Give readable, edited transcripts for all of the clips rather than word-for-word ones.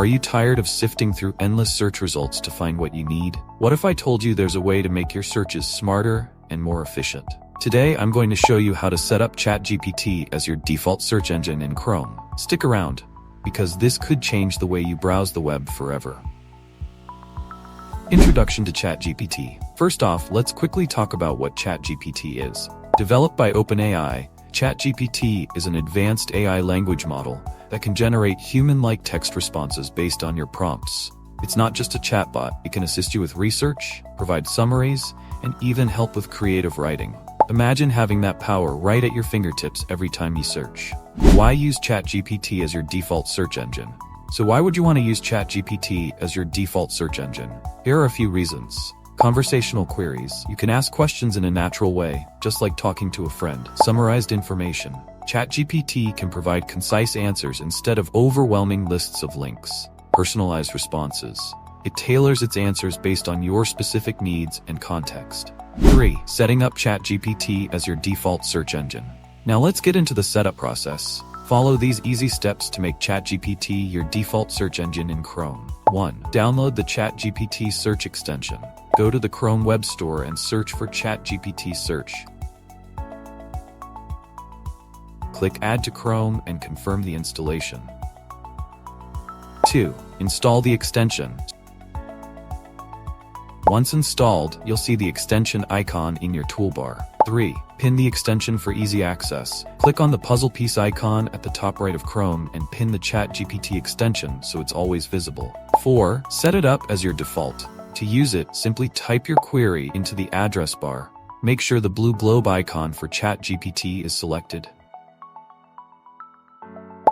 Are you tired of sifting through endless search results to find what you need? What if I told you there's a way to make your searches smarter and more efficient? Today, I'm going to show you how to set up ChatGPT as your default search engine in Chrome. Stick around, because this could change the way you browse the web forever. Introduction to ChatGPT. First off, let's quickly talk about what ChatGPT is. Developed by OpenAI, ChatGPT is an advanced AI language model that can generate human-like text responses based on your prompts. It's not just a chatbot, it can assist you with research, provide summaries, and even help with creative writing. Imagine having that power right at your fingertips every time you search. Why use ChatGPT as your default search engine? So why would you want to use ChatGPT as your default search engine? Here are a few reasons. Conversational queries. You can ask questions in a natural way, just like talking to a friend. Summarized information. ChatGPT can provide concise answers instead of overwhelming lists of links. Personalized responses. It tailors its answers based on your specific needs and context. 3. Setting up ChatGPT as your default search engine. Now let's get into the setup process. Follow these easy steps to make ChatGPT your default search engine in Chrome. 1. Download the ChatGPT search extension. Go to the Chrome Web Store and search for ChatGPT Search. Click Add to Chrome and confirm the installation. 2. Install the extension. Once installed, you'll see the extension icon in your toolbar. 3. Pin the extension for easy access. Click on the puzzle piece icon at the top right of Chrome and pin the ChatGPT extension so it's always visible. 4. Set it up as your default. To use it, simply type your query into the address bar. Make sure the blue globe icon for ChatGPT is selected.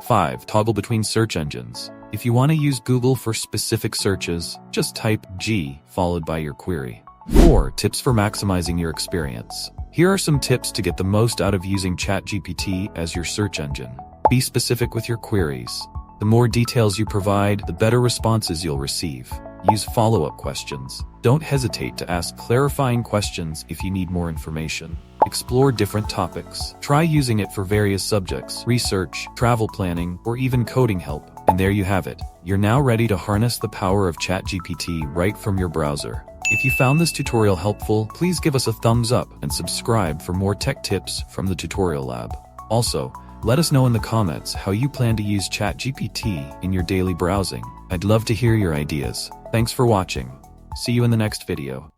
5. Toggle between search engines. If you want to use Google for specific searches, just type G followed by your query. 4. Tips for maximizing your experience. Here are some tips to get the most out of using ChatGPT as your search engine. Be specific with your queries. The more details you provide, the better responses you'll receive. Use follow-up questions. Don't hesitate to ask clarifying questions if you need more information. Explore different topics. Try using it for various subjects, research, travel planning, or even coding help. And there you have it. You're now ready to harness the power of ChatGPT right from your browser. If you found this tutorial helpful, please give us a thumbs up and subscribe for more tech tips from the Tutorial Lab. Also, let us know in the comments how you plan to use ChatGPT in your daily browsing. I'd love to hear your ideas. Thanks for watching. See you in the next video.